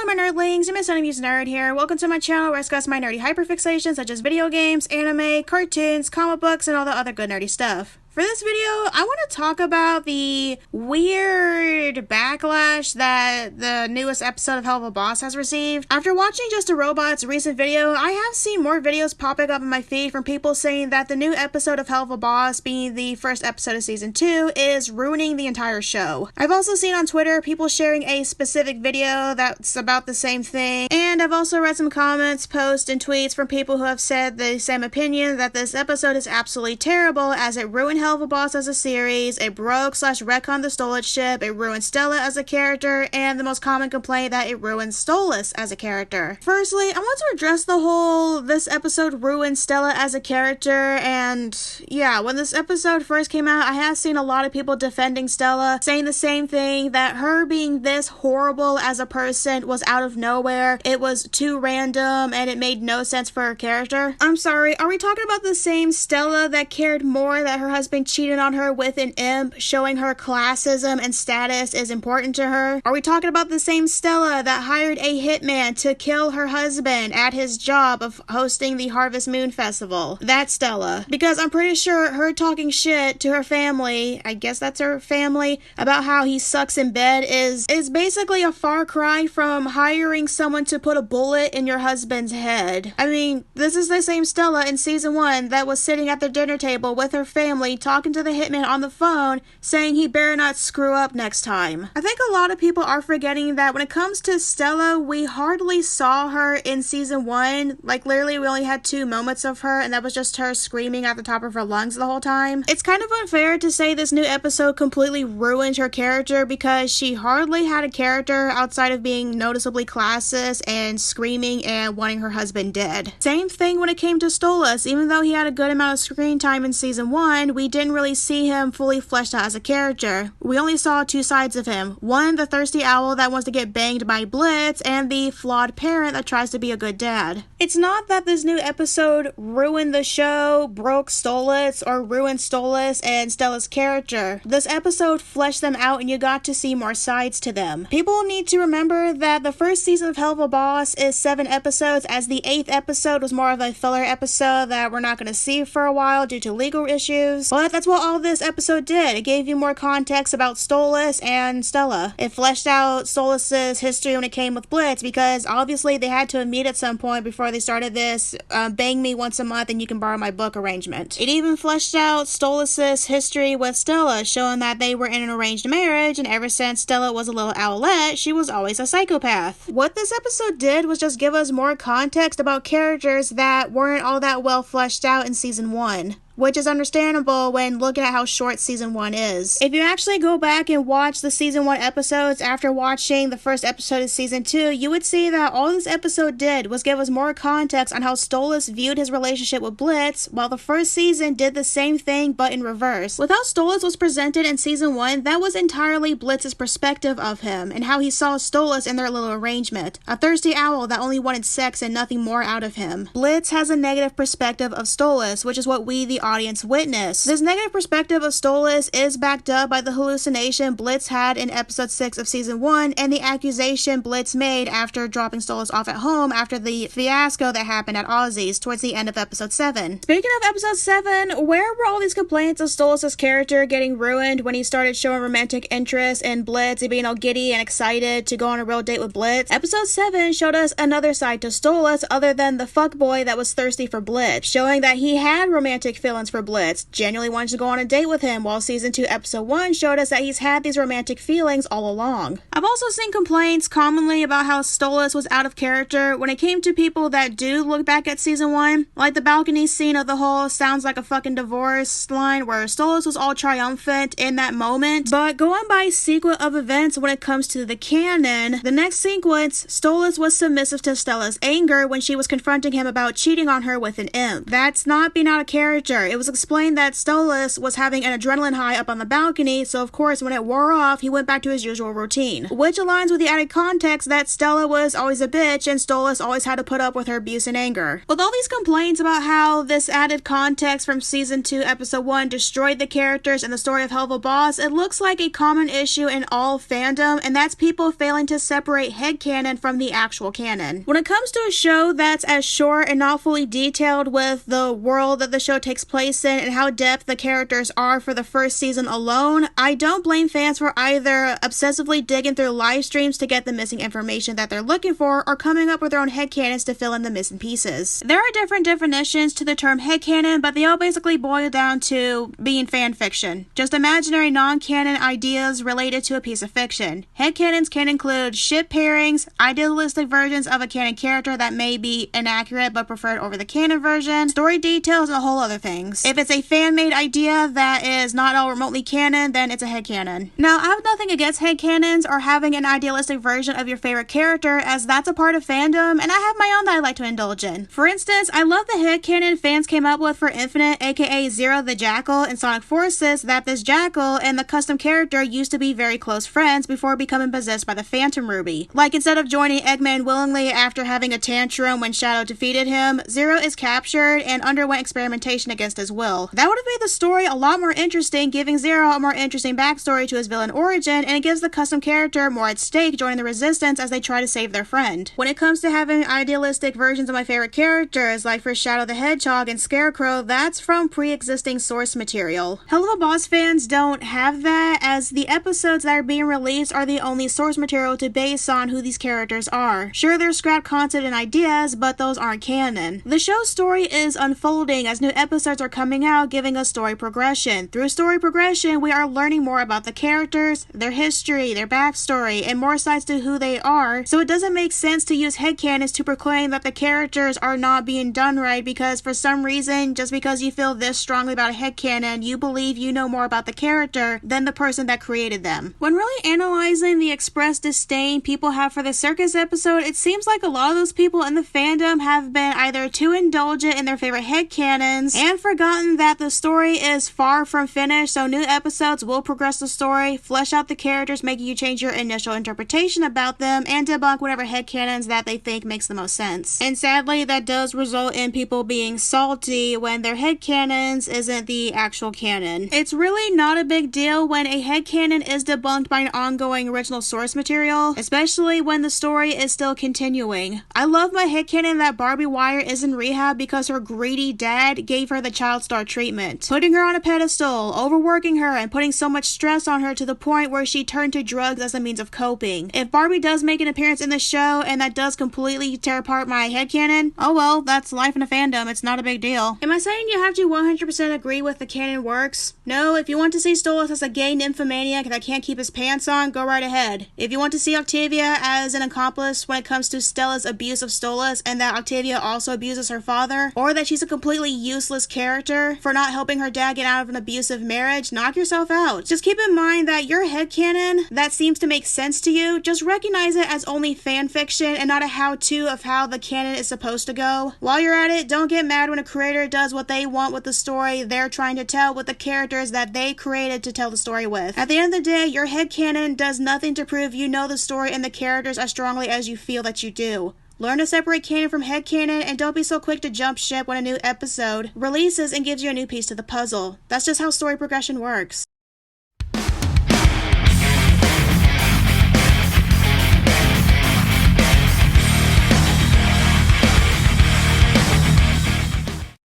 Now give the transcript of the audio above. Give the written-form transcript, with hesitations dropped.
Hello my nerdlings, I'm Son of Muse Nerd here. Welcome to my channel where I discuss my nerdy hyperfixations such as video games, anime, cartoons, comic books, and all the other good nerdy stuff. For this video, I want to talk about the weird backlash that the newest episode of Hell of a Boss has received. After watching Just a Robot's recent video, I have seen more videos popping up in my feed from people saying that the new episode of Hell of a Boss, being the first episode of season 2, is ruining the entire show. I've also seen on Twitter people sharing a specific video that's about the same thing, and I've also read some comments, posts, and tweets from people who have said the same opinion that this episode is absolutely terrible as it ruined Hell of a Boss as a series, it broke/retconned the Stolas ship, it ruined Stella as a character, and the most common complaint that it ruined Stolas as a character. Firstly, I want to address the whole this episode ruined Stella as a character, and yeah, when this episode first came out, I have seen a lot of people defending Stella, saying the same thing, that her being this horrible as a person was out of nowhere, it was too random, and it made no sense for her character. I'm sorry, are we talking about the same Stella that cared more that her husband cheated on her with an imp, showing her classism and status is important to her? Are we talking about the same Stella that hired a hitman to kill her husband at his job of hosting the Harvest Moon Festival? That's Stella. Because I'm pretty sure her talking shit to her family, I guess that's her family, about how he sucks in bed is basically a far cry from hiring someone to put a bullet in your husband's head. I mean, this is the same Stella in season 1 that was sitting at the dinner table with her family talking to the hitman on the phone, saying he better not screw up next time. I think a lot of people are forgetting that when it comes to Stella, we hardly saw her in season 1. Like, literally, we only had 2 moments of her, and that was just her screaming at the top of her lungs the whole time. It's kind of unfair to say this new episode completely ruined her character, because she hardly had a character outside of being noticeably classist and screaming and wanting her husband dead. Same thing when it came to Stolas. Even though he had a good amount of screen time in season 1, we didn't really see him fully fleshed out as a character. We only saw 2 sides of him. One, the thirsty owl that wants to get banged by Blitz, and the flawed parent that tries to be a good dad. It's not that this new episode ruined the show, broke Stolas, or ruined Stolas and Stella's character. This episode fleshed them out and you got to see more sides to them. People need to remember that the first season of Hell of a Boss is 7 episodes, as the 8th episode was more of a filler episode that we're not going to see for a while due to legal issues. But that's what all this episode did. It gave you more context about Stolas and Stella. It fleshed out Stolas' history when it came with Blitz, because obviously they had to meet at some point before they started this bang me once a month and you can borrow my book arrangement. It even fleshed out Stolas' history with Stella, showing that they were in an arranged marriage, and ever since Stella was a little owlet, she was always a psychopath. What this episode did was just give us more context about characters that weren't all that well fleshed out in season 1. Which is understandable when looking at how short season 1 is. If you actually go back and watch the season 1 episodes after watching the first episode of season 2, you would see that all this episode did was give us more context on how Stolas viewed his relationship with Blitz, while the first season did the same thing but in reverse. With how Stolas was presented in season 1, that was entirely Blitz's perspective of him, and how he saw Stolas in their little arrangement. A thirsty owl that only wanted sex and nothing more out of him. Blitz has a negative perspective of Stolas, which is what we, the audience, witness. This negative perspective of Stolas is backed up by the hallucination Blitz had in episode 6 of season 1 and the accusation Blitz made after dropping Stolas off at home after the fiasco that happened at Ozzy's towards the end of episode 7. Speaking of episode 7, where were all these complaints of Stolas' character getting ruined when he started showing romantic interest in Blitz and being all giddy and excited to go on a real date with Blitz? Episode 7 showed us another side to Stolas other than the fuckboy that was thirsty for Blitz, showing that he had romantic feelings for Blitz, genuinely wanted to go on a date with him, while season 2 episode 1 showed us that he's had these romantic feelings all along. I've also seen complaints commonly about how Stolas was out of character when it came to people that do look back at season 1, like the balcony scene of the whole "sounds like a fucking divorce" line, where Stolas was all triumphant in that moment, but going by sequence of events when it comes to the canon, the next sequence, Stolas was submissive to Stella's anger when she was confronting him about cheating on her with an imp. That's not being out of character. start. It was explained that Stolas was having an adrenaline high up on the balcony, so of course when it wore off, he went back to his usual routine. Which aligns with the added context that Stella was always a bitch and Stolas always had to put up with her abuse and anger. With all these complaints about how this added context from season 2 episode 1 destroyed the characters and the story of Helluva Boss, it looks like a common issue in all fandom, and that's people failing to separate headcanon from the actual canon. When it comes to a show that's as short and not fully detailed with the world that the show takes place in and how depth the characters are for the first season alone, I don't blame fans for either obsessively digging through live streams to get the missing information that they're looking for or coming up with their own headcanons to fill in the missing pieces. There are different definitions to the term headcanon, but they all basically boil down to being fan fiction. Just imaginary non-canon ideas related to a piece of fiction. Headcanons can include ship pairings, idealistic versions of a canon character that may be inaccurate but preferred over the canon version, story details, and a whole other things. If it's a fan-made idea that is not all remotely canon, then it's a headcanon. Now, I have nothing against headcanons or having an idealistic version of your favorite character, as that's a part of fandom, and I have my own that I like to indulge in. For instance, I love the headcanon fans came up with for Infinite, aka Zero the Jackal in Sonic Forces, that this Jackal and the custom character used to be very close friends before becoming possessed by the Phantom Ruby. Like, instead of joining Eggman willingly after having a tantrum when Shadow defeated him, Zero is captured and underwent experimentation against his will. That would have made the story a lot more interesting, giving Zero a more interesting backstory to his villain origin, and it gives the custom character more at stake joining the Resistance as they try to save their friend. When it comes to having idealistic versions of my favorite characters, like for Shadow the Hedgehog and Scarecrow, that's from pre-existing source material. Helluva Boss fans don't have that, as the episodes that are being released are the only source material to base on who these characters are. Sure, there's scrapped content and ideas, but those aren't canon. The show's story is unfolding as new episodes are coming out, giving us story progression. Through story progression, we are learning more about the characters, their history, their backstory, and more sides to who they are, so it doesn't make sense to use headcanons to proclaim that the characters are not being done right because for some reason, just because you feel this strongly about a headcanon, you believe you know more about the character than the person that created them. When really analyzing the expressed disdain people have for the circus episode, it seems like a lot of those people in the fandom have been either too indulgent in their favorite headcanons and forgotten that the story is far from finished, so new episodes will progress the story, flesh out the characters, making you change your initial interpretation about them, and debunk whatever headcanons that they think makes the most sense. And sadly, that does result in people being salty when their headcanons isn't the actual canon. It's really not a big deal when a headcanon is debunked by an ongoing original source material, especially when the story is still continuing. I love my headcanon that Barbie Wire is in rehab because her greedy dad gave her the child star treatment, putting her on a pedestal, overworking her, and putting so much stress on her to the point where she turned to drugs as a means of coping. If Barbie does make an appearance in the show and that does completely tear apart my headcanon, oh well, that's life in a fandom, it's not a big deal. Am I saying you have to 100% agree with the canon works? No, if you want to see Stolas as a gay nymphomaniac that can't keep his pants on, go right ahead. If you want to see Octavia as an accomplice when it comes to Stella's abuse of Stolas and that Octavia also abuses her father, or that she's a completely useless character for not helping her dad get out of an abusive marriage, knock yourself out. Just keep in mind that your headcanon that seems to make sense to you, just recognize it as only fan fiction and not a how-to of how the canon is supposed to go. While you're at it, don't get mad when a creator does what they want with the story they're trying to tell with the characters that they created to tell the story with. At the end of the day, your headcanon does nothing to prove you know the story and the characters as strongly as you feel that you do. Learn to separate canon from headcanon, and don't be so quick to jump ship when a new episode releases and gives you a new piece to the puzzle. That's just how story progression works.